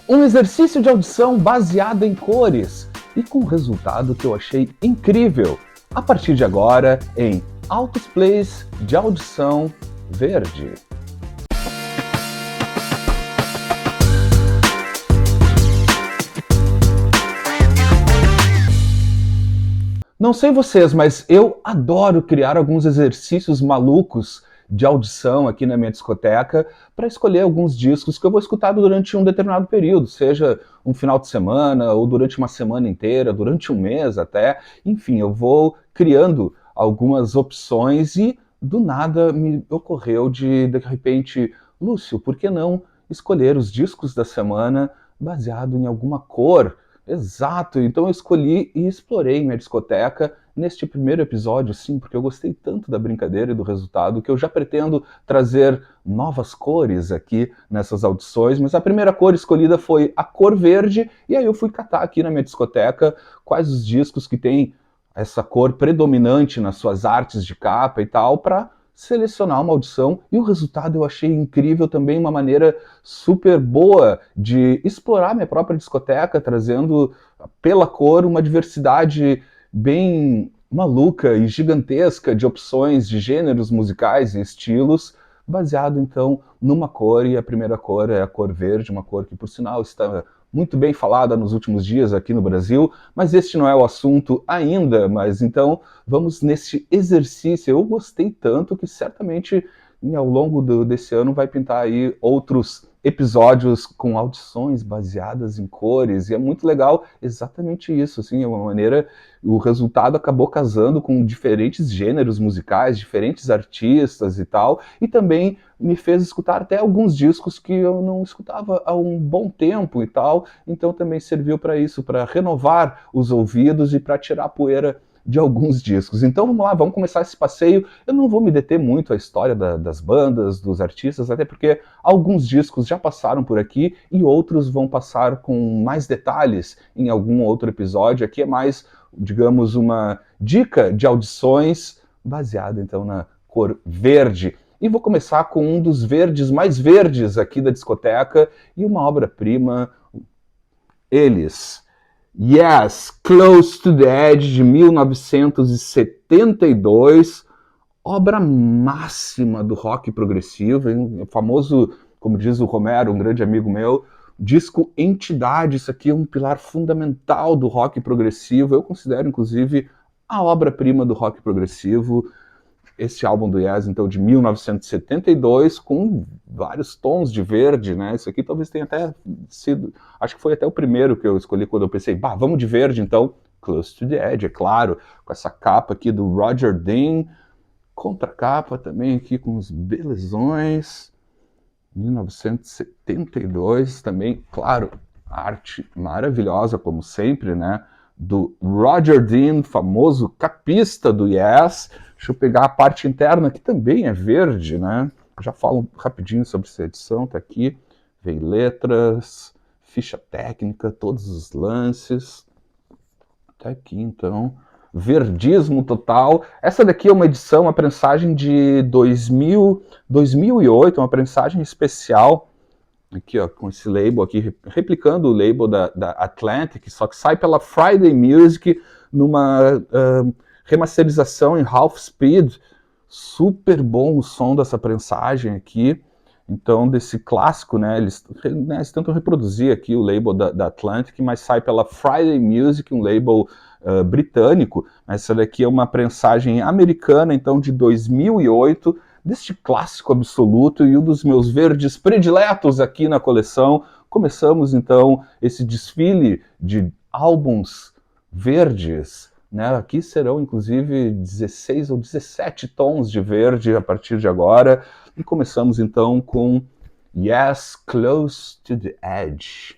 Um exercício de audição baseado em cores e com um resultado que eu achei incrível. A partir de agora, em Altos Plays de Audição Verde. Não sei vocês, mas eu adoro criar alguns exercícios malucos de audição aqui na minha discoteca para escolher alguns discos que eu vou escutar durante um determinado período, seja um final de semana ou durante uma semana inteira, durante um mês até. Enfim, eu vou criando algumas opções e do nada me ocorreu de repente, Lúcio, por que não escolher os discos da semana baseado em alguma cor? Exato, então eu escolhi e explorei minha discoteca neste primeiro episódio, sim, porque eu gostei tanto da brincadeira e do resultado que eu já pretendo trazer novas cores aqui nessas audições, mas a primeira cor escolhida foi a cor verde, e aí eu fui catar aqui na minha discoteca quais os discos que têm essa cor predominante nas suas artes de capa e tal, para selecionar uma audição, e o resultado eu achei incrível também, uma maneira super boa de explorar minha própria discoteca, trazendo pela cor uma diversidade bem maluca e gigantesca de opções de gêneros musicais e estilos, baseado então numa cor, e a primeira cor é a cor verde, uma cor que por sinal está muito bem falada nos últimos dias aqui no Brasil, mas este não é o assunto ainda, mas então vamos nesse exercício. Eu gostei tanto que certamente ao longo desse ano vai pintar aí outros episódios com audições baseadas em cores, e é muito legal exatamente isso, assim, é uma maneira, o resultado acabou casando com diferentes gêneros musicais, diferentes artistas e tal, e também me fez escutar até alguns discos que eu não escutava há um bom tempo e tal, então também serviu para isso, para renovar os ouvidos e para tirar a poeira de alguns discos. Então vamos lá, vamos começar esse passeio. Eu não vou me deter muito à história das bandas, dos artistas, até porque alguns discos já passaram por aqui e outros vão passar com mais detalhes em algum outro episódio. Aqui é mais, digamos, uma dica de audições baseada então na cor verde. E vou começar com um dos verdes mais verdes aqui da discoteca e uma obra-prima, eles. Yes, Close to the Edge, de 1972, obra máxima do rock progressivo, hein? O famoso, como diz o Romero, um grande amigo meu, disco Entidade. Isso aqui é um pilar fundamental do rock progressivo, eu considero inclusive a obra-prima do rock progressivo. Esse álbum do Yes, então, de 1972, com vários tons de verde, né? Isso aqui talvez tenha até sido... Acho que foi até o primeiro que eu escolhi quando eu pensei, vamos de verde, então. Close to the Edge, é claro, com essa capa aqui do Roger Dean, contracapa também aqui com os belezões. 1972 também, claro, arte maravilhosa, como sempre, né? Do Roger Dean, famoso capista do Yes. Deixa eu pegar a parte interna, que também é verde, né? Já falo rapidinho sobre essa edição, tá aqui. Vem letras, ficha técnica, todos os lances. Tá aqui, então. Verdismo total. Essa daqui é uma edição, uma prensagem de 2008, uma prensagem especial. Aqui, ó, com esse label aqui, replicando o label da Atlantic, só que sai pela Friday Music numa remasterização em half speed. Super bom o som dessa prensagem aqui. Então, desse clássico, né, eles tentam reproduzir aqui o label da Atlantic, mas sai pela Friday Music, um label britânico. Essa daqui é uma prensagem americana, então, de 2008, deste clássico absoluto e um dos meus verdes prediletos aqui na coleção. Começamos, então, esse desfile de álbuns verdes, né? Aqui serão, inclusive, 16 ou 17 tons de verde a partir de agora. E começamos, então, com Yes, Close to the Edge.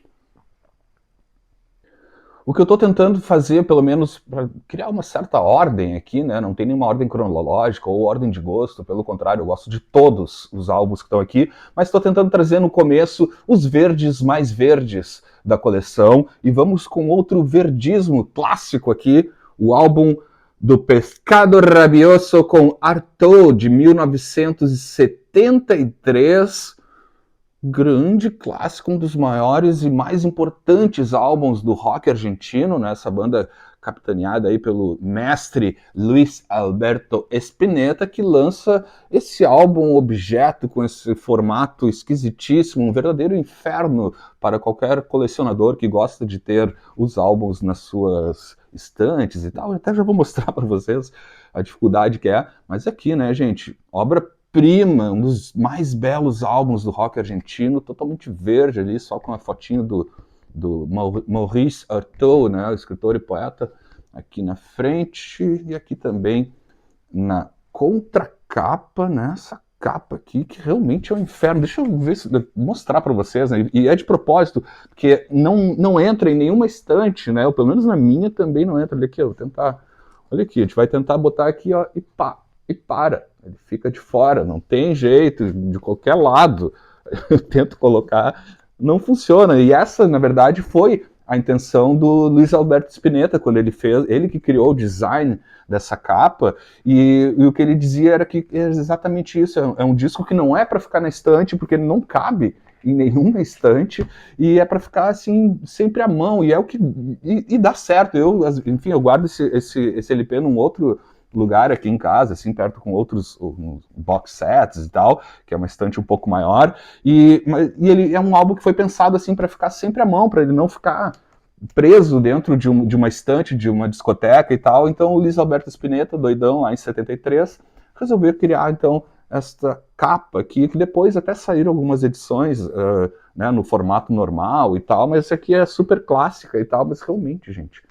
O que eu estou tentando fazer, pelo menos, para criar uma certa ordem aqui, né? Não tem nenhuma ordem cronológica ou ordem de gosto, pelo contrário, eu gosto de todos os álbuns que estão aqui, mas estou tentando trazer no começo os verdes mais verdes da coleção, e vamos com outro verdismo clássico aqui, o álbum do Pescado Rabioso com Artaud, de 1973, grande clássico, um dos maiores e mais importantes álbuns do rock argentino, né? Essa banda capitaneada aí pelo mestre Luis Alberto Spinetta, que lança esse álbum objeto com esse formato esquisitíssimo, um verdadeiro inferno para qualquer colecionador que gosta de ter os álbuns nas suas estantes e tal. Eu até já vou mostrar para vocês a dificuldade que é, mas aqui, né, gente, obra-prima, um dos mais belos álbuns do rock argentino, totalmente verde ali, só com a fotinho do Maurice Artaud, né, o escritor e poeta, aqui na frente, e aqui também na contracapa, né, essa capa aqui, que realmente é um inferno. Deixa eu ver, mostrar para vocês, né, e é de propósito, porque não entra em nenhuma estante, né, ou pelo menos na minha também não entra. Olha aqui, eu vou tentar, olha aqui, a gente vai tentar botar aqui, ó, e pá, e para, ele fica de fora, não tem jeito, de qualquer lado, eu tento colocar, não funciona. E essa, na verdade, foi a intenção do Luis Alberto Spinetta, quando ele fez, ele que criou o design dessa capa, e o que ele dizia era que é exatamente isso, é um disco que não é para ficar na estante, porque ele não cabe em nenhuma estante, e é para ficar assim, sempre à mão, e é o que e dá certo. Enfim, eu guardo esse LP num outro lugar aqui em casa, assim, perto com outros box sets e tal, que é uma estante um pouco maior, e ele é um álbum que foi pensado assim para ficar sempre à mão, para ele não ficar preso dentro de uma estante, de uma discoteca e tal. Então o Luis Alberto Spinetta, doidão, lá em 73, resolveu criar então esta capa aqui, que depois até saíram algumas edições né, no formato normal e tal, mas essa aqui é super clássica e tal, mas realmente, gente,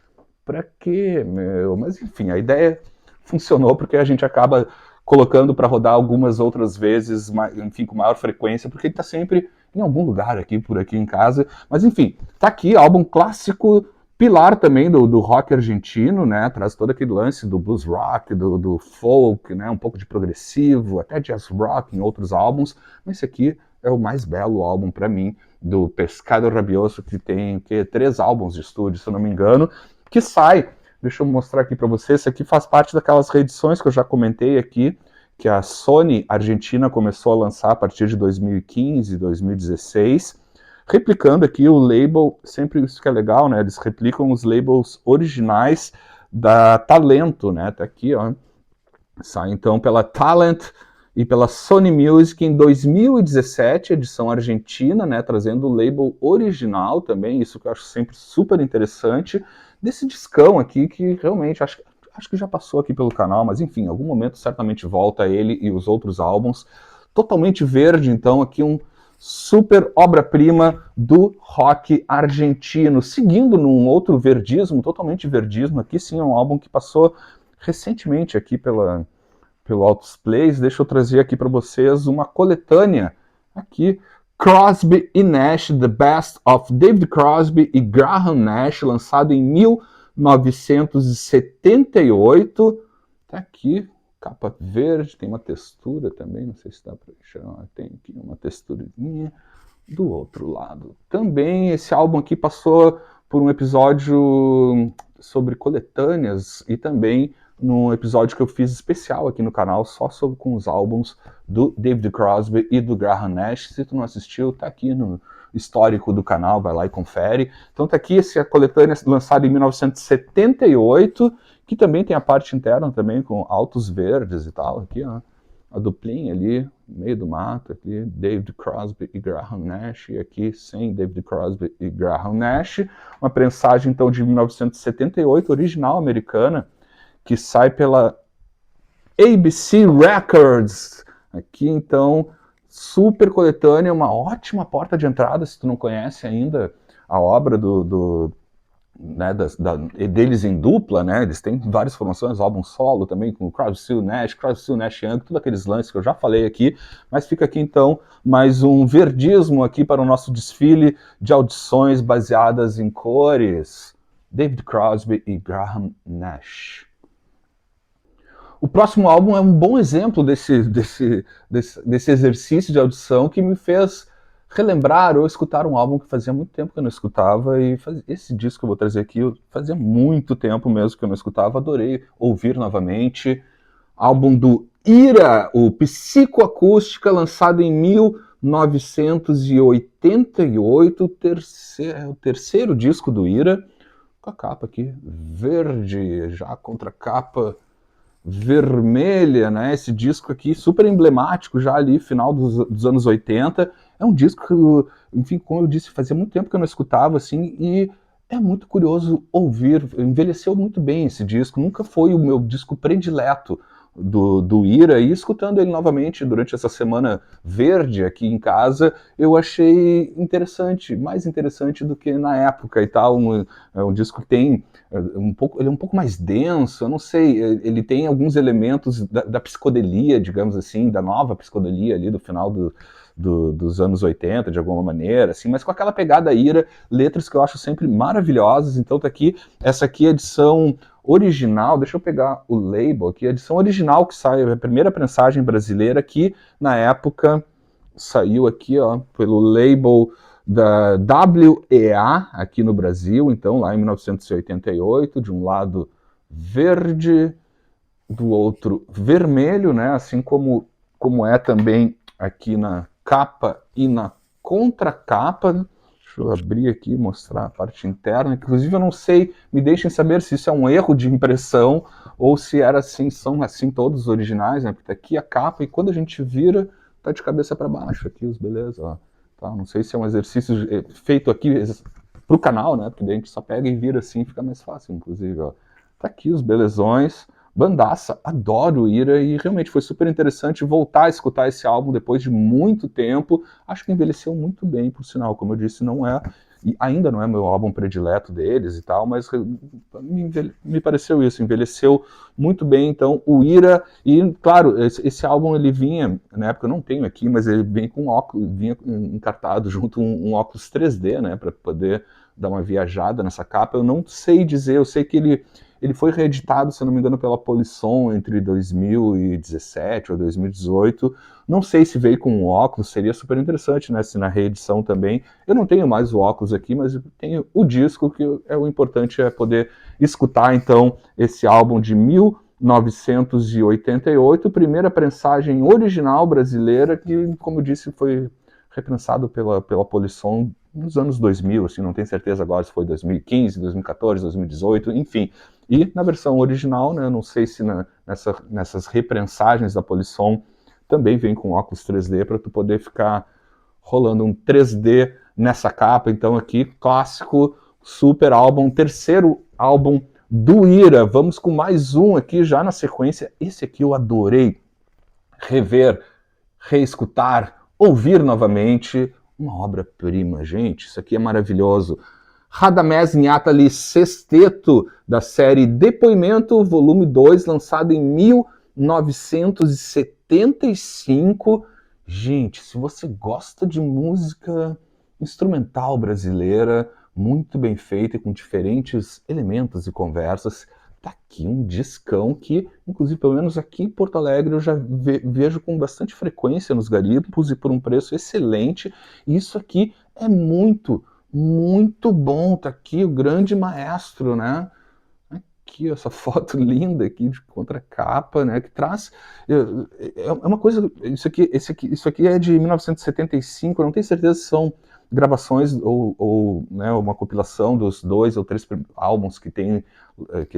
pra quê, meu? Mas enfim, a ideia funcionou porque a gente acaba colocando para rodar algumas outras vezes, enfim, com maior frequência, porque ele está sempre em algum lugar aqui, por aqui em casa. Mas enfim, tá aqui, álbum clássico, pilar também do rock argentino, né? Traz todo aquele lance do blues rock, do folk, né? Um pouco de progressivo, até jazz rock em outros álbuns. Mas esse aqui é o mais belo álbum para mim, do Pescado Rabioso, que tem 3 álbuns de estúdio, se eu não me engano, que sai. Deixa eu mostrar aqui para vocês. Isso aqui faz parte daquelas reedições que eu já comentei aqui, que a Sony Argentina começou a lançar a partir de 2015, 2016, replicando aqui o label, sempre isso que é legal, né? Eles replicam os labels originais da Talento, né? Tá aqui, ó. Sai então pela Talent e pela Sony Music em 2017, edição argentina, né? Trazendo o label original também, isso que eu acho sempre super interessante, desse discão aqui que realmente acho que já passou aqui pelo canal, mas enfim, em algum momento certamente volta ele e os outros álbuns. Totalmente verde, então, aqui um super obra-prima do rock argentino. Seguindo num outro verdismo, totalmente verdismo, aqui sim é um álbum que passou recentemente aqui pelo Altos Plays. Deixa eu trazer aqui para vocês uma coletânea aqui, Crosby e Nash, The Best of David Crosby e Graham Nash, lançado em 1978. Tá aqui, capa verde, tem uma textura também, não sei se dá para enxergar, tem aqui uma texturinha. Do outro lado também, esse álbum aqui passou por um episódio sobre coletâneas e também num episódio que eu fiz especial aqui no canal, só com os álbuns do David Crosby e do Graham Nash. Se tu não assistiu, tá aqui no histórico do canal, vai lá e confere. Então tá aqui essa coletânea lançada em 1978, que também tem a parte interna também com altos verdes e tal, aqui ó, a duplinha ali, no meio do mato, aqui, David Crosby e Graham Nash, e aqui sem David Crosby e Graham Nash, uma prensagem então de 1978, original americana, que sai pela ABC Records. Aqui, então, super coletânea, uma ótima porta de entrada, se tu não conhece ainda a obra né, deles em dupla, né? Eles têm várias formações, álbum solo também, com Crosby, Stills Nash Young, tudo aqueles lances que eu já falei aqui, mas fica aqui, então, mais um verdismo aqui para o nosso desfile de audições baseadas em cores. David Crosby e Graham Nash. O próximo álbum é um bom exemplo desse exercício de audição que me fez relembrar ou escutar um álbum que fazia muito tempo que eu não escutava, e esse disco que eu vou trazer aqui, fazia muito tempo mesmo que eu não escutava, adorei ouvir novamente. Álbum do Ira, o Psicoacústica, lançado em 1988, o terceiro disco do Ira, com a capa aqui verde, já contra a capa vermelha, né? Esse disco aqui super emblemático, já ali final dos anos 80. É um disco que, enfim, como eu disse, fazia muito tempo que eu não escutava, assim, e é muito curioso ouvir. Envelheceu muito bem esse disco, nunca foi o meu disco predileto do Ira, e escutando ele novamente durante essa semana verde aqui em casa, eu achei interessante, mais interessante do que na época e tal. É um disco que tem ele é um pouco mais denso, eu não sei, ele tem alguns elementos da psicodelia, digamos assim, da nova psicodelia ali do final dos anos 80, de alguma maneira, assim, mas com aquela pegada Ira, letras que eu acho sempre maravilhosas. Então tá aqui, essa aqui é a edição original, deixa eu pegar o label aqui, a edição original que sai, a primeira prensagem brasileira, que na época saiu aqui, ó, pelo label da WEA aqui no Brasil, então lá em 1988, de um lado verde, do outro vermelho, né, assim como é também aqui na capa e na contracapa. Deixa eu abrir aqui e mostrar a parte interna. Inclusive eu não sei, me deixem saber se isso é um erro de impressão ou se era assim, são assim todos os originais, né, porque tá aqui a capa e quando a gente vira, tá de cabeça para baixo aqui, os beleza, ó. Tá, não sei se é um exercício feito aqui pro canal, né, porque daí a gente só pega e vira assim, fica mais fácil, inclusive, ó. Tá aqui os belezões. Bandaça, adoro Ira e realmente foi super interessante voltar a escutar esse álbum depois de muito tempo. Acho que envelheceu muito bem, por sinal, como eu disse, não é, e ainda não é meu álbum predileto deles e tal, mas me pareceu isso, envelheceu muito bem. Então o Ira, e claro, esse álbum ele vinha, na época eu não tenho aqui, mas ele vem com óculos, vinha encartado junto um óculos 3D, né, para poder dar uma viajada nessa capa. Eu não sei dizer, eu sei que ele foi reeditado, se não me engano, pela Polisson entre 2017 ou 2018. Não sei se veio com um óculos, seria super interessante, né? Se na reedição também. Eu não tenho mais o óculos aqui, mas eu tenho o disco, que é o importante é poder escutar, então, esse álbum de 1988, primeira prensagem original brasileira, que, como eu disse, foi reprensado pela Polisson nos anos 2000, assim, não tenho certeza agora se foi 2015, 2014, 2018, enfim. E na versão original, né, não sei se nessas reprensagens da Polisson também vem com óculos 3D para tu poder ficar rolando um 3D nessa capa. Então aqui, clássico, super álbum, terceiro álbum do Ira. Vamos com mais um aqui já na sequência. Esse aqui eu adorei rever, reescutar, ouvir novamente. Uma obra-prima, gente, isso aqui é maravilhoso. Radamés Nhatali Sexteto, da série Depoimento, volume 2, lançado em 1975. Gente, se você gosta de música instrumental brasileira, muito bem feita e com diferentes elementos e conversas, tá aqui um discão que, inclusive, pelo menos aqui em Porto Alegre, eu já vejo com bastante frequência nos garimpos e por um preço excelente. E isso aqui é muito bom. Tá aqui o grande maestro, né? Aqui, essa foto linda aqui de contracapa, né? Que traz. É uma coisa. Isso aqui é de 1975, eu não tenho certeza se são gravações ou né, uma compilação dos 2 ou 3 álbuns que tem que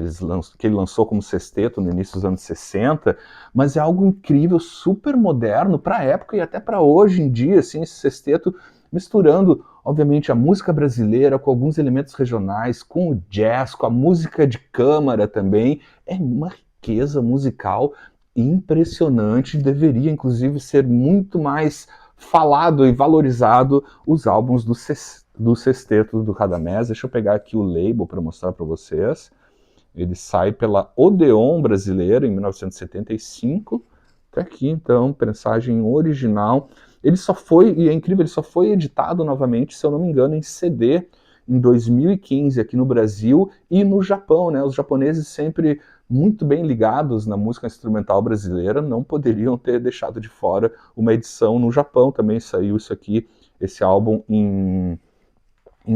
ele lançou como sexteto no início dos anos 60, mas é algo incrível, super moderno para a época e até para hoje em dia, assim, esse sexteto misturando, obviamente, a música brasileira com alguns elementos regionais, com o jazz, com a música de câmara também. É uma riqueza musical impressionante, deveria inclusive ser muito mais falado e valorizado os álbuns do sexteto do Radamés. Deixa eu pegar aqui o label para mostrar para vocês. Ele sai pela Odeon brasileira em 1975. Tá aqui então, prensagem original. Ele só foi, e é incrível, ele só foi editado novamente, se eu não me engano, em CD em 2015 aqui no Brasil e no Japão, né? Os japoneses sempre muito bem ligados na música instrumental brasileira, não poderiam ter deixado de fora uma edição no Japão. Também saiu isso aqui, esse álbum em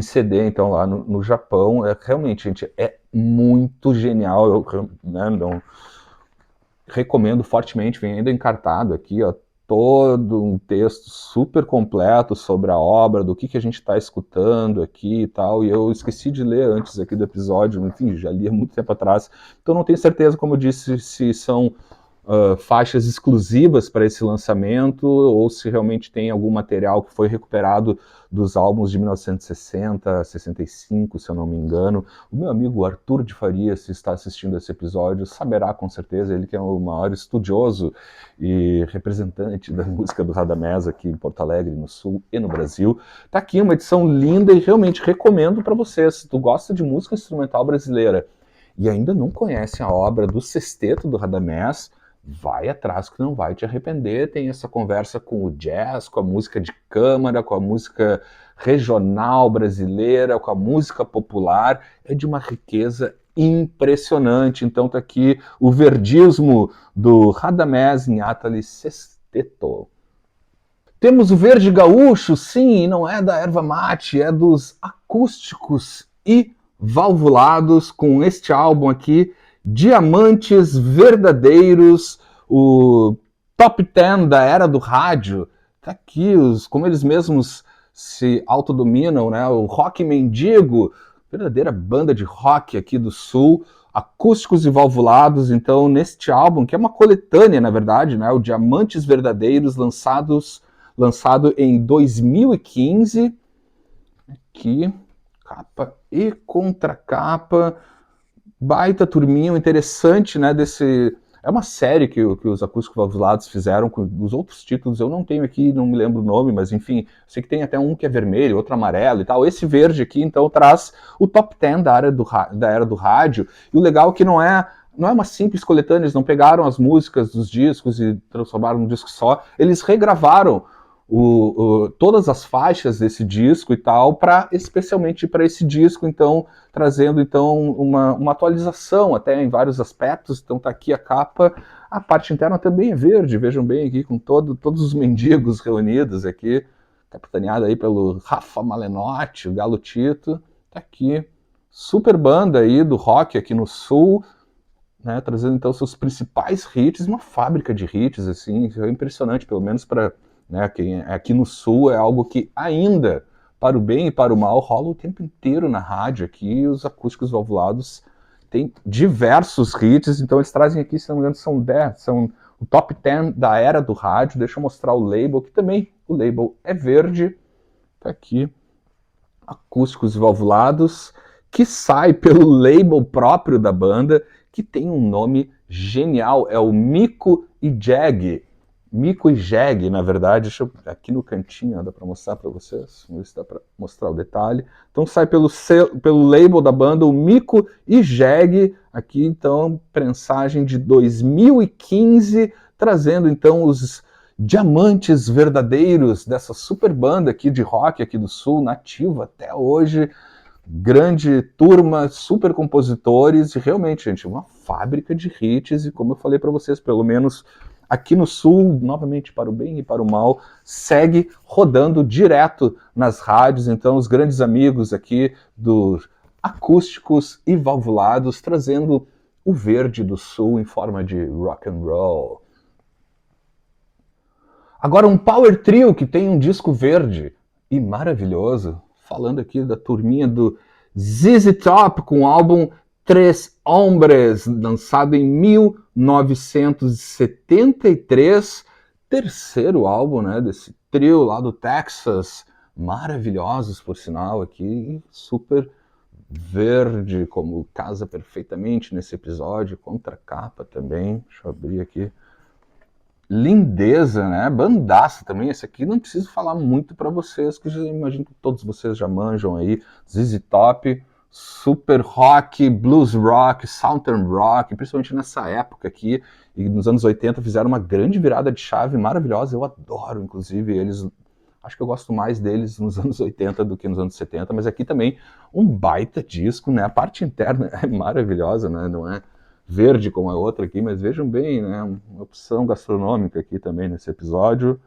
CD, então, lá no Japão. Realmente, gente, é muito genial. Eu, né, não, recomendo fortemente, vem ainda encartado aqui, ó, todo um texto super completo sobre a obra, do que a gente está escutando aqui e tal, e eu esqueci de ler antes aqui do episódio, enfim, já li há muito tempo atrás, então não tenho certeza, como eu disse, se são faixas exclusivas para esse lançamento, ou se realmente tem algum material que foi recuperado dos álbuns de 1960, 65, se eu não me engano. O meu amigo Arthur de Faria, se está assistindo esse episódio, saberá com certeza, ele que é o maior estudioso e representante da música do Radamés aqui em Porto Alegre, no Sul e no Brasil. Tá aqui uma edição linda e realmente recomendo para você, se tu gosta de música instrumental brasileira e ainda não conhece a obra do sexteto do Radamés, vai atrás que não vai te arrepender. Tem essa conversa com o jazz, com a música de câmara, com a música regional brasileira, com a música popular, é de uma riqueza impressionante. Então tá aqui o verdismo do Radamés Nathalie Sexteto. Temos o verde gaúcho, sim, e não é da erva mate, é dos acústicos e valvulados, com este álbum aqui, Diamantes Verdadeiros, o top 10 da era do rádio. Tá aqui, como eles mesmos se autodominam, né? O rock mendigo, verdadeira banda de rock aqui do Sul, acústicos e valvulados. Então, neste álbum, que é uma coletânea, na verdade, né? O Diamantes Verdadeiros, lançado em 2015, aqui, capa e contracapa, baita turminha, interessante, né, é uma série que os Acústicos Valvulados fizeram com os outros títulos, eu não tenho aqui, não me lembro o nome, mas enfim, sei que tem até um que é vermelho, outro amarelo e tal. Esse verde aqui, então, traz o top 10 da era do rádio, e o legal é que não é uma simples coletânea, eles não pegaram as músicas dos discos e transformaram num disco só, eles regravaram todas as faixas desse disco e tal, especialmente para esse disco, então, trazendo então uma atualização até em vários aspectos. Então tá aqui a capa, a parte interna também é verde, vejam bem aqui, com todos os mendigos reunidos aqui, capitaneada aí pelo Rafa Malenotti, o Galo Tito, tá aqui, super banda aí do rock aqui no Sul, né, trazendo então seus principais hits, uma fábrica de hits, assim, é impressionante, pelo menos para, né, aqui no Sul é algo que ainda, para o bem e para o mal, rola o tempo inteiro na rádio aqui. Os Acústicos Valvulados têm diversos hits, então eles trazem aqui, se não me engano, são o top 10 da era do rádio. Deixa eu mostrar o label, que também o label é verde, tá aqui, Acústicos Valvulados, que sai pelo label próprio da banda, que tem um nome genial, é o Mico e Jag. Mico e Jeg, na verdade, deixa eu, aqui no cantinho, dá para mostrar para vocês, vamos ver se dá para mostrar o detalhe. Então sai pelo label da banda, o Mico e Jeg, aqui então, prensagem de 2015, trazendo então os diamantes verdadeiros dessa super banda aqui de rock aqui do Sul, nativa até hoje, grande turma, super compositores, e realmente, gente, uma fábrica de hits, e como eu falei para vocês, pelo menos aqui no Sul, novamente, para o bem e para o mal, segue rodando direto nas rádios. Então, os grandes amigos aqui dos Acústicos e Valvulados, trazendo o verde do Sul em forma de rock and roll. Agora, um power trio que tem um disco verde e maravilhoso, falando aqui da turminha do ZZ Top, com o álbum Tres Hombres, lançado em 1973, terceiro álbum, né, desse trio lá do Texas, maravilhosos por sinal aqui, super verde, como casa perfeitamente nesse episódio, contracapa também, deixa eu abrir aqui, lindeza, né, bandaça também. Esse aqui não preciso falar muito para vocês, que eu imagino que todos vocês já manjam aí, ZZ Top, super rock, blues rock, southern rock, principalmente nessa época aqui, e nos anos 80 fizeram uma grande virada de chave maravilhosa. Eu adoro, inclusive, eles, acho que eu gosto mais deles nos anos 80 do que nos anos 70, mas aqui também um baita disco, né, a parte interna é maravilhosa, né, não é verde como a outra aqui, mas vejam bem, né, uma opção gastronômica aqui também nesse episódio.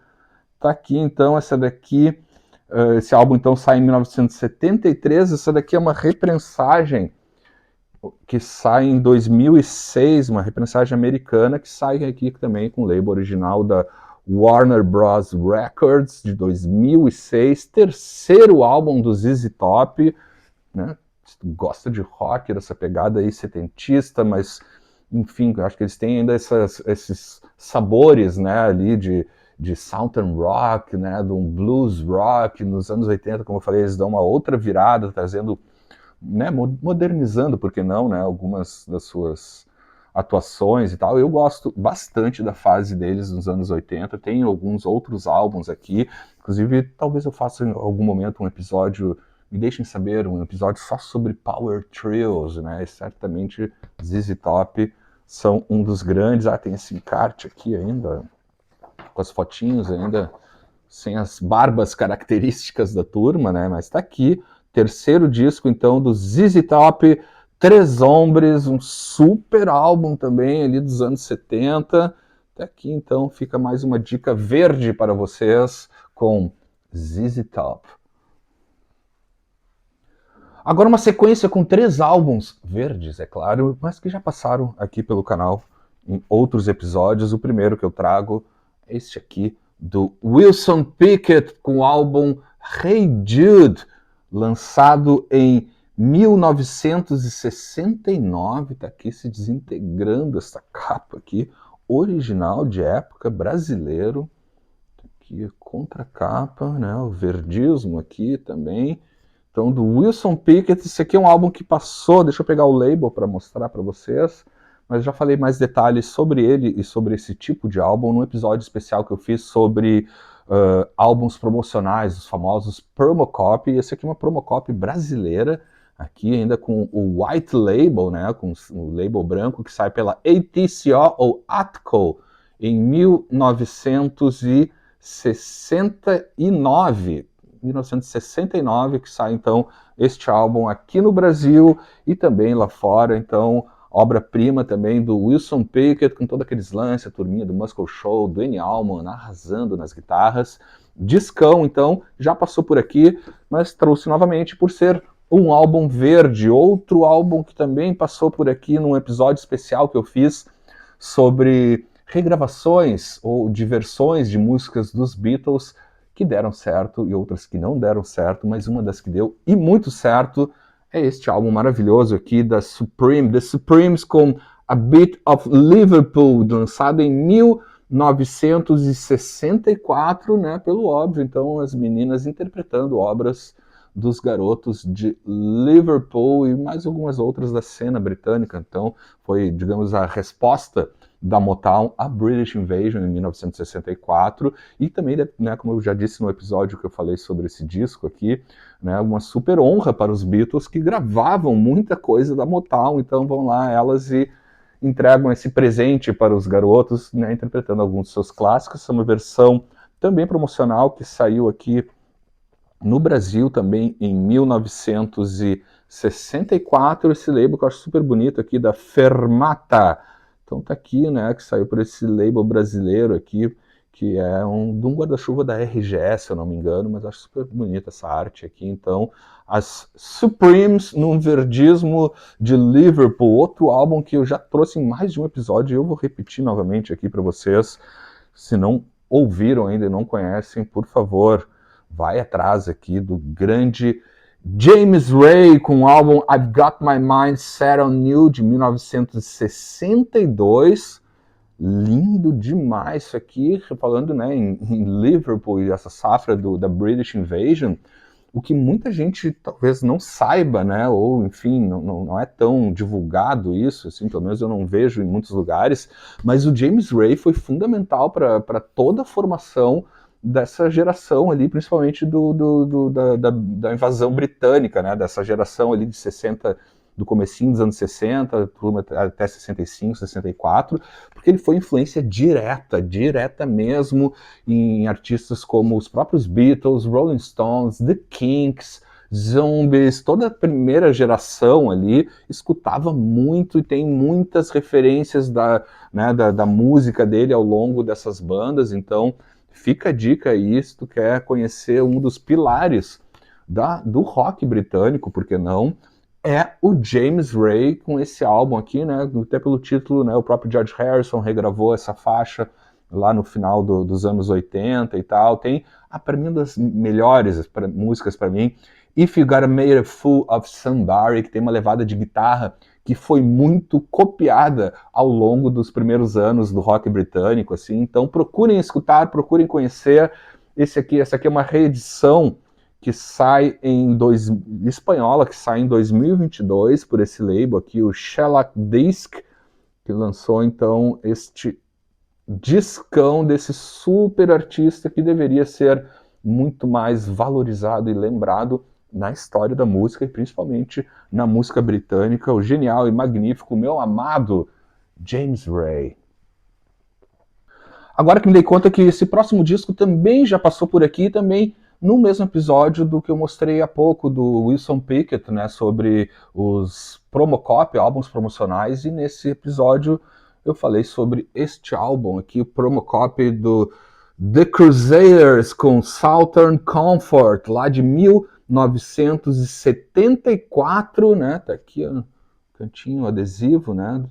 Tá aqui então essa daqui, esse álbum então sai em 1973, essa daqui é uma reprensagem que sai em 2006, uma reprensagem americana, que sai aqui também com o label original da Warner Bros. Records, de 2006, terceiro álbum do ZZ Top, né? Se tu gosta de rock, dessa pegada aí setentista, mas, enfim, acho que eles têm ainda esses sabores, né, ali de Southern Rock, né, de um blues rock. Nos anos 80, como eu falei, eles dão uma outra virada, trazendo, né, modernizando, por que não, né, algumas das suas atuações e tal. Eu gosto bastante da fase deles nos anos 80, tem alguns outros álbuns aqui, inclusive talvez eu faça em algum momento um episódio, me deixem saber, um episódio só sobre Power Trios, né, e certamente ZZ Top são um dos grandes. Tem esse encarte aqui ainda, com as fotinhos ainda, sem as barbas características da turma, né? Mas tá aqui, terceiro disco, então, do ZZ Top, Três Hombres, um super álbum também ali dos anos 70. Tá aqui, então, fica mais uma dica verde para vocês com ZZ Top. Agora uma sequência com 3 álbuns verdes, é claro, mas que já passaram aqui pelo canal em outros episódios. O primeiro que eu trago é este aqui, do Wilson Pickett, com o álbum Hey Jude, lançado em 1969. Tá aqui se desintegrando essa capa aqui, original de época, brasileiro. Tá aqui a contracapa, né, o verdismo aqui também. Então, do Wilson Pickett, esse aqui é um álbum que passou, deixa eu pegar o label para mostrar para vocês, mas já falei mais detalhes sobre ele e sobre esse tipo de álbum no episódio especial que eu fiz sobre álbuns promocionais, os famosos Promocopy. Esse aqui é uma Promocopy brasileira, aqui ainda com o White Label, né, com o label branco, que sai pela ATCO ou ATCO em 1969, que sai então este álbum aqui no Brasil e também lá fora. Então, obra-prima também do Wilson Pickett, com todos aqueles lances, a turminha do Muscle Show, do Danny Allman arrasando nas guitarras. Discão, então, já passou por aqui, mas trouxe novamente por ser um álbum verde. Outro álbum que também passou por aqui num episódio especial que eu fiz sobre regravações ou versões de músicas dos Beatles que deram certo e outras que não deram certo, mas uma das que deu e muito certo é este álbum maravilhoso aqui da Supreme, The Supremes, com A Bit of Liverpool, lançado em 1964, né, pelo óbvio. Então, as meninas interpretando obras dos garotos de Liverpool e mais algumas outras da cena britânica. Então, foi, digamos, a resposta da Motown a British Invasion em 1964, e também, né, como eu já disse no episódio que eu falei sobre esse disco aqui, né, uma super honra para os Beatles, que gravavam muita coisa da Motown. Então vão lá elas e entregam esse presente para os garotos, né, interpretando alguns dos seus clássicos. Essa é uma versão também promocional que saiu aqui no Brasil também em 1964, esse label que eu acho super bonito aqui, da Fermata. Então tá aqui, né, que saiu por esse label brasileiro aqui, que é de um guarda-chuva da RGS, se eu não me engano, mas eu acho super bonita essa arte aqui. Então, as Supremes, num verdismo de Liverpool, outro álbum que eu já trouxe em mais de um episódio, e eu vou repetir novamente aqui para vocês. Se não ouviram ainda e não conhecem, por favor, vai atrás aqui do grande James Ray, com o álbum I've Got My Mind Set on You, de 1962. Lindo demais isso aqui, falando, né, em Liverpool e essa safra da British Invasion. O que muita gente talvez não saiba, né, ou enfim, não é tão divulgado isso, assim, pelo menos eu não vejo em muitos lugares, mas o James Ray foi fundamental para toda a formação dessa geração ali, principalmente da invasão britânica, né, dessa geração ali de 60, do comecinho dos anos 60, até 65, 64, porque ele foi influência direta mesmo, em artistas como os próprios Beatles, Rolling Stones, The Kinks, Zombies. Toda a primeira geração ali escutava muito e tem muitas referências da música dele ao longo dessas bandas. Então fica a dica aí, se tu quer conhecer um dos pilares do rock britânico, por que não? é o James Ray com esse álbum aqui, né? Até pelo título, né? O próprio George Harrison regravou essa faixa lá no final dos anos 80 e tal. Tem, para mim, uma das melhores músicas para mim, If You Gotta Make a Fool of Somebody, que tem uma levada de guitarra que foi muito copiada ao longo dos primeiros anos do rock britânico, assim. Então procurem escutar, procurem conhecer. Essa aqui é uma reedição que sai espanhola, que sai em 2022 por esse label aqui, o Shellac Disc, que lançou então este discão desse super artista que deveria ser muito mais valorizado e lembrado na história da música e principalmente na música britânica, o genial e magnífico, meu amado James Ray. Agora que me dei conta que esse próximo disco também já passou por aqui, também no mesmo episódio do que eu mostrei há pouco, do Wilson Pickett, né, sobre os Promocop, álbuns promocionais, e nesse episódio eu falei sobre este álbum aqui, o Promocop do The Crusaders, com Southern Comfort, lá de 1974, né, tá aqui ó, cantinho adesivo, né,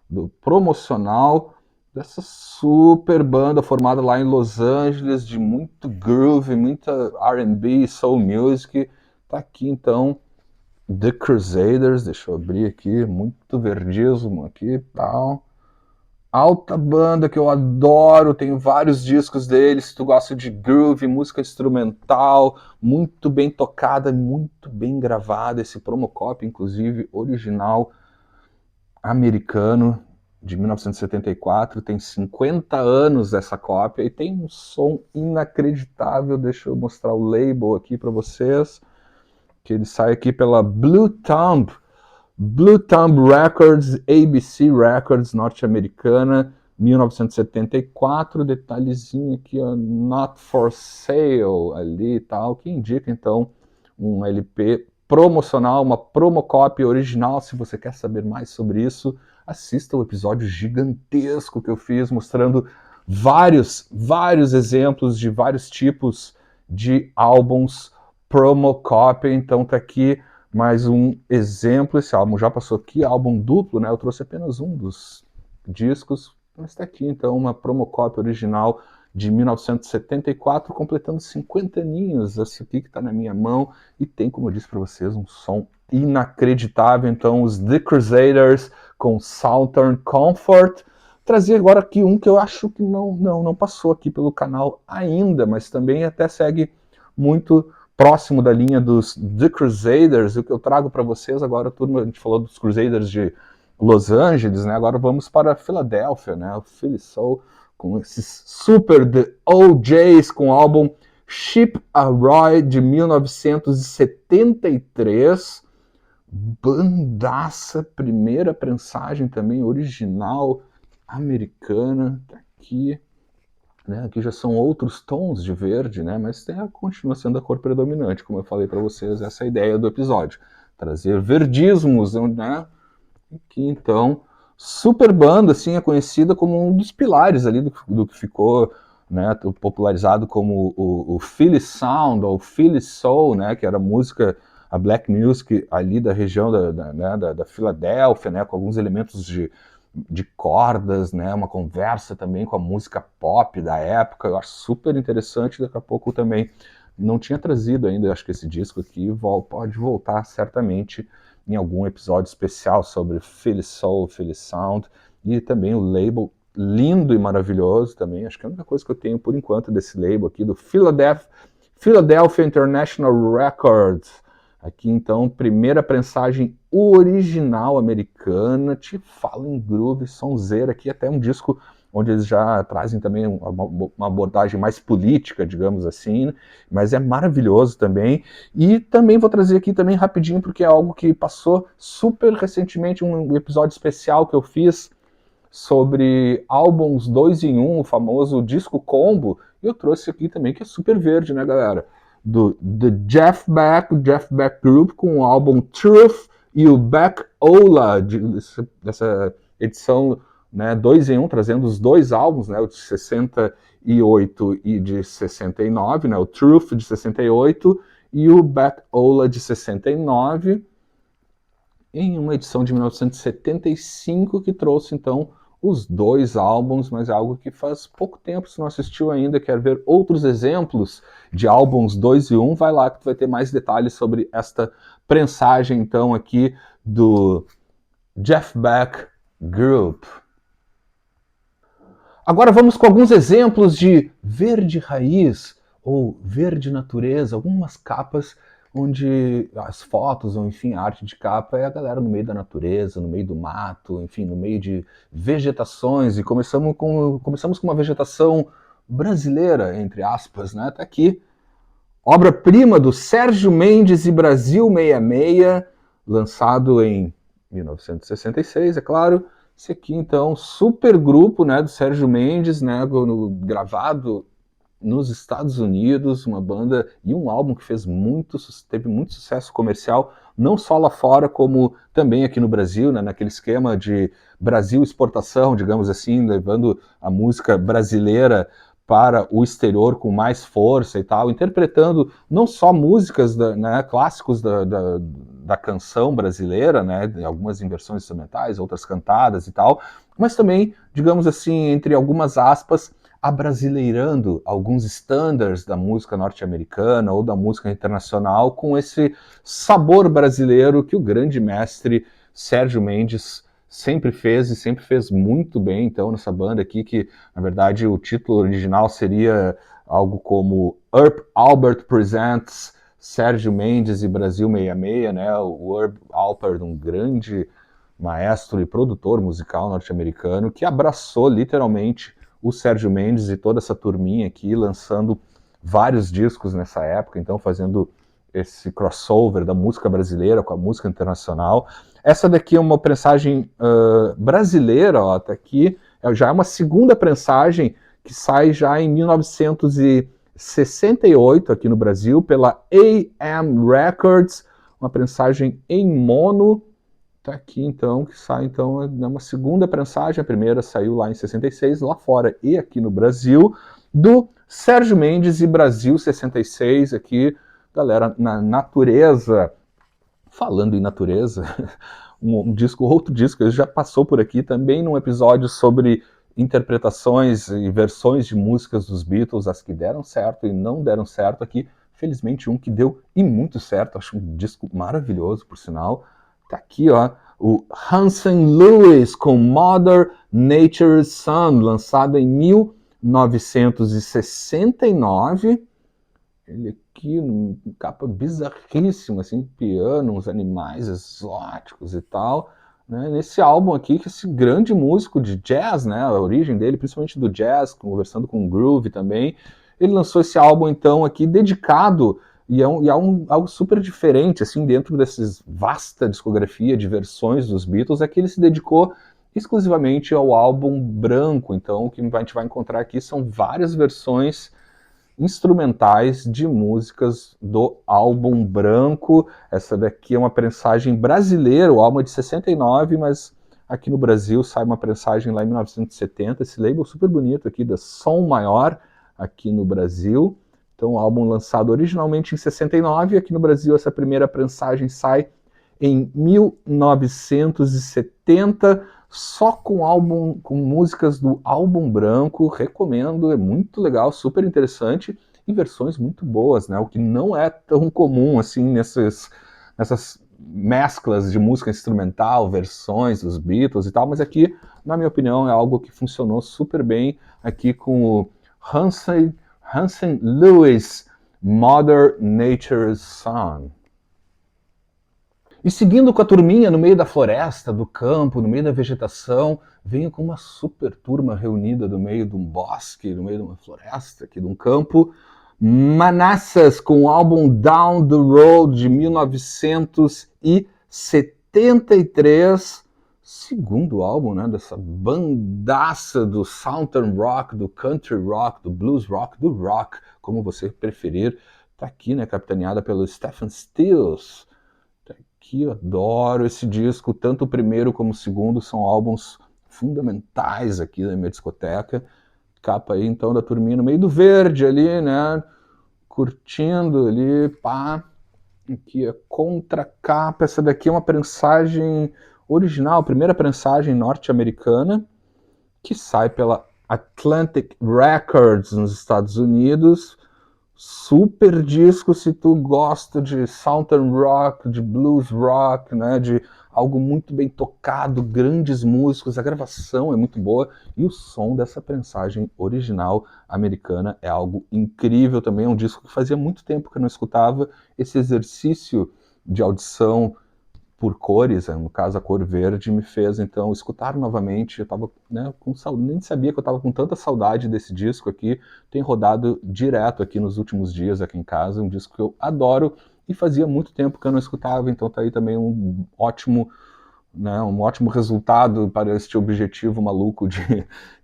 do promocional, dessa super banda formada lá em Los Angeles, de muito groove, muita R&B, soul music. Tá aqui então The Crusaders, deixa eu abrir aqui, muito verdismo aqui e tal. Alta banda que eu adoro, tenho vários discos deles, se tu gosta de groove, música instrumental, muito bem tocada, muito bem gravada, esse Promocop, inclusive, original americano, de 1974, tem 50 anos essa cópia e tem um som inacreditável. Deixa eu mostrar o label aqui para vocês, que ele sai aqui pela Blue Thumb Records, ABC Records, norte-americana, 1974, detalhezinho aqui, ó, Not For Sale ali e tal, que indica então um LP promocional, uma promocópia original. Se você quer saber mais sobre isso, assista o episódio gigantesco que eu fiz mostrando vários exemplos de vários tipos de álbuns promocópia. Então tá aqui mais um exemplo. Esse álbum já passou aqui, álbum duplo, né? Eu trouxe apenas um dos discos, mas tá aqui então uma promocópia original de 1974, completando 50 aninhos, essa aqui que está na minha mão, e tem, como eu disse para vocês, um som inacreditável. Então, os The Crusaders com Southern Comfort. Trazer agora aqui um que eu acho que não passou aqui pelo canal ainda, mas também até segue muito próximo da linha dos The Crusaders. O que eu trago para vocês agora, turma, a gente falou dos Crusaders de Los Angeles, né? Agora vamos para a Filadélfia, né? O Philly Soul, com esses super The OJs, com o álbum Ship a Roy de 1973. Bandaça, primeira prensagem também original americana, tá aqui, né? Aqui já são outros tons de verde, né? Mas continua sendo a cor predominante, como eu falei para vocês, essa é a ideia do episódio, trazer verdismos, né? Aqui então, super banda, assim, é conhecida como um dos pilares ali do que ficou, né, popularizado como o Philly Sound ou Philly Soul, né, que era música, a black music ali da região da Filadélfia, né, com alguns elementos de cordas, né, uma conversa também com a música pop da época. Eu acho super interessante. Daqui a pouco também não tinha trazido ainda, acho que esse disco aqui pode voltar certamente em algum episódio especial sobre Philly Soul, Philly Sound, e também o label lindo e maravilhoso também. Acho que é a única coisa que eu tenho por enquanto desse label aqui, do Philadelphia International Records. Aqui então, primeira prensagem original americana, te falo em groove, sonzeira, aqui até um disco onde eles já trazem também uma abordagem mais política, digamos assim, mas é maravilhoso também. E também vou trazer aqui também rapidinho, porque é algo que passou super recentemente, um episódio especial que eu fiz sobre álbuns 2 em 1, o famoso disco combo, e eu trouxe aqui também, que é super verde, né, galera? Do Jeff Beck Group, com o álbum Truth, e o Beck Ola, dessa edição, né, 2 em 1, trazendo os dois álbuns, né, o de 68 e de 69, né, o Truth de 68 e o Beck Ola de 69. em uma edição de 1975 que trouxe então os 2 álbuns, mas é algo que faz pouco tempo, se não assistiu ainda, quer ver outros exemplos de álbuns 2 e 1, vai lá que tu vai ter mais detalhes sobre esta prensagem então aqui do Jeff Beck Group. Agora vamos com alguns exemplos de verde raiz ou verde natureza, algumas capas onde as fotos, ou enfim, a arte de capa é a galera no meio da natureza, no meio do mato, enfim, no meio de vegetações, e começamos com uma vegetação brasileira, entre aspas, né? Tá aqui, obra-prima do Sérgio Mendes e Brasil 66, lançado em 1966, é claro. Esse aqui, então, super grupo, né, do Sérgio Mendes, né, gravado nos Estados Unidos, uma banda e um álbum que teve muito sucesso comercial, não só lá fora, como também aqui no Brasil, né, naquele esquema de Brasil exportação, digamos assim, levando a música brasileira para o exterior com mais força e tal, interpretando não só músicas, né, clássicos da canção brasileira, né, algumas em versões instrumentais, outras cantadas e tal, mas também, digamos assim, entre algumas aspas, abrasileirando alguns standards da música norte-americana ou da música internacional com esse sabor brasileiro que o grande mestre Sérgio Mendes sempre fez e sempre fez muito bem, então, nessa banda aqui, que na verdade o título original seria algo como Herb Alpert Presents Sérgio Mendes e Brasil 66, né? O Herb Alpert, um grande maestro e produtor musical norte-americano que abraçou literalmente o Sérgio Mendes e toda essa turminha aqui, lançando vários discos nessa época, então fazendo esse crossover da música brasileira com a música internacional. Essa daqui é uma prensagem brasileira, ó, tá aqui, já é uma segunda prensagem que sai já em 1968 aqui no Brasil pela AM Records, uma prensagem em mono. Tá aqui então, que sai então, é uma segunda prensagem, a primeira saiu lá em 66, lá fora e aqui no Brasil, do Sérgio Mendes e Brasil 66, aqui, galera, na natureza. Falando em natureza, outro disco, ele já passou por aqui também num episódio sobre interpretações e versões de músicas dos Beatles, as que deram certo e não deram certo aqui, felizmente um que deu e muito certo, acho um disco maravilhoso, por sinal. Tá aqui, ó, o Hansen Lewis com Mother Nature's Son, lançado em 1969. Ele aqui, capa bizarríssima, assim, piano, uns animais exóticos e tal. Né? Nesse álbum aqui, que esse grande músico de jazz, né, a origem dele, principalmente do jazz, conversando com o groove também, ele lançou esse álbum, então, aqui, dedicado, e é algo super diferente, assim, dentro dessa vasta discografia de versões dos Beatles, é que ele se dedicou exclusivamente ao álbum branco. Então, o que a gente vai encontrar aqui são várias versões instrumentais de músicas do álbum branco. Essa daqui é uma prensagem brasileira, o álbum é de 69, mas aqui no Brasil sai uma prensagem lá em 1970, esse label super bonito aqui da Som Maior, aqui no Brasil. Então, o álbum lançado originalmente em 69, aqui no Brasil essa primeira prensagem sai em 1970, só com músicas do álbum branco. Recomendo, é muito legal, super interessante e versões muito boas, né? O que não é tão comum assim nessas mesclas de música instrumental, versões dos Beatles e tal, mas aqui, na minha opinião, é algo que funcionou super bem aqui com o Hansen Lewis, Mother Nature's Son. E seguindo com a turminha no meio da floresta, do campo, no meio da vegetação, venho com uma super turma reunida no meio de um bosque, no meio de uma floresta, aqui de um campo. Manassas, com o álbum Down the Road, de 1973, segundo álbum, né, dessa bandaça do Southern Rock, do Country Rock, do Blues Rock, do Rock, como você preferir. Tá aqui, né, capitaneada pelo Stephen Stills. Que eu adoro esse disco, tanto o primeiro como o segundo são álbuns fundamentais aqui da minha discoteca. Capa aí então da turminha no meio do verde ali, né, curtindo ali, pá. Aqui é contracapa. Essa daqui é uma prensagem original, primeira prensagem norte-americana, que sai pela Atlantic Records nos Estados Unidos. Super disco se tu gosta de southern rock, de blues rock, né, de algo muito bem tocado, grandes músicos, a gravação é muito boa e o som dessa prensagem original americana é algo incrível também, é um disco que fazia muito tempo que eu não escutava. Esse exercício de audição por cores, no caso a cor verde, me fez então escutar novamente. Eu estava, né, com saudade, nem sabia que eu estava com tanta saudade desse disco aqui. Tem rodado direto aqui nos últimos dias aqui em casa, um disco que eu adoro e fazia muito tempo que eu não escutava, então tá aí também um ótimo resultado para este objetivo maluco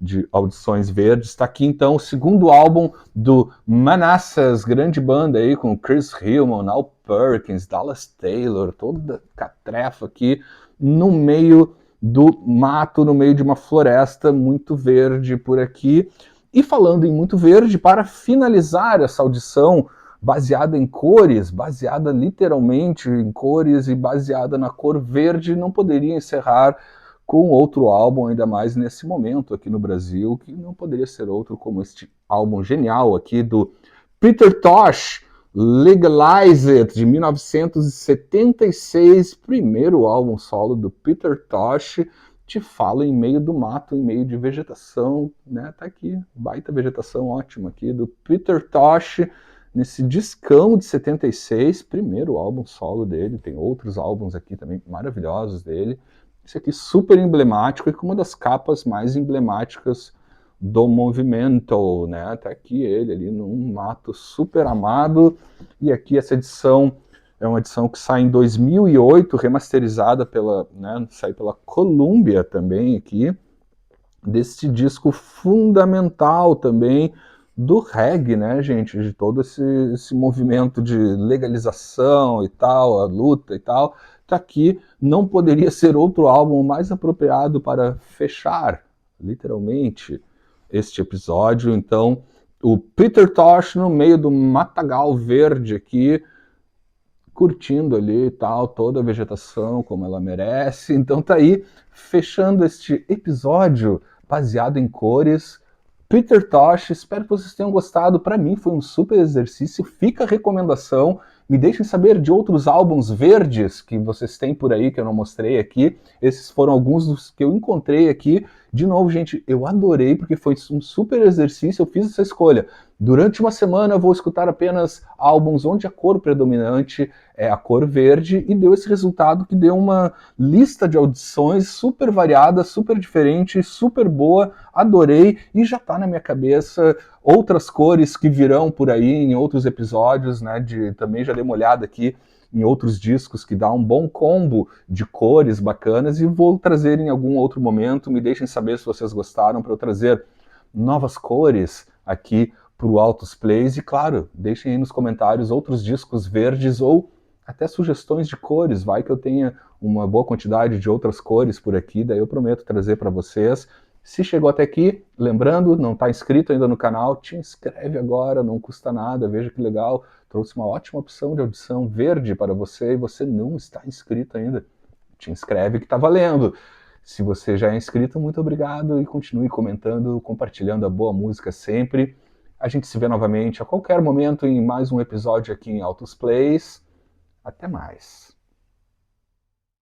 de audições verdes. Está aqui então o segundo álbum do Manassas, grande banda aí com Chris Hillman, Al Perkins, Dallas Taylor, toda catrefa aqui no meio do mato, no meio de uma floresta muito verde por aqui. E falando em muito verde, para finalizar essa audição baseada em cores, baseada literalmente em cores e baseada na cor verde, não poderia encerrar com outro álbum, ainda mais nesse momento aqui no Brasil, que não poderia ser outro como este álbum genial aqui do Peter Tosh, Legalize It, de 1976, primeiro álbum solo do Peter Tosh. Te falo em meio do mato, em meio de vegetação, né? Tá aqui, baita vegetação ótima aqui do Peter Tosh, nesse discão de 76, primeiro álbum solo dele. Tem outros álbuns aqui também maravilhosos dele. Esse aqui super emblemático e com uma das capas mais emblemáticas do movimento, né? Tá aqui ele ali num mato super amado. E aqui essa edição é uma edição que sai em 2008, remasterizada pela, né, sai pela Columbia também aqui, desse disco fundamental também do reggae, né, gente, de todo esse movimento de legalização e tal, a luta e tal. Tá aqui, não poderia ser outro álbum mais apropriado para fechar, literalmente, este episódio. Então, o Peter Tosh no meio do matagal verde aqui, curtindo ali e tal, toda a vegetação como ela merece. Então tá aí, fechando este episódio baseado em cores, Peter Tosh. Espero que vocês tenham gostado. Para mim foi um super exercício. Fica a recomendação. Me deixem saber de outros álbuns verdes que vocês têm por aí que eu não mostrei aqui. Esses foram alguns dos que eu encontrei aqui. De novo, gente, eu adorei porque foi um super exercício. Eu fiz essa escolha. Durante uma semana eu vou escutar apenas álbuns onde a cor predominante é a cor verde, e deu esse resultado que deu uma lista de audições super variada, super diferente, super boa. Adorei e já tá na minha cabeça outras cores que virão por aí em outros episódios, né? Também já dei uma olhada aqui em outros discos que dá um bom combo de cores bacanas e vou trazer em algum outro momento. Me deixem saber se vocês gostaram para eu trazer novas cores aqui para o Altos Plays. E claro, deixem aí nos comentários outros discos verdes ou até sugestões de cores. Vai que eu tenha uma boa quantidade de outras cores por aqui, daí eu prometo trazer para vocês. Se chegou até aqui, lembrando, não está inscrito ainda no canal, te inscreve agora, não custa nada. Veja que legal, trouxe uma ótima opção de audição verde para você e você não está inscrito ainda. Te inscreve que está valendo. Se você já é inscrito, muito obrigado e continue comentando, compartilhando a boa música sempre. A gente se vê novamente a qualquer momento em mais um episódio aqui em Altos Plays. Até mais.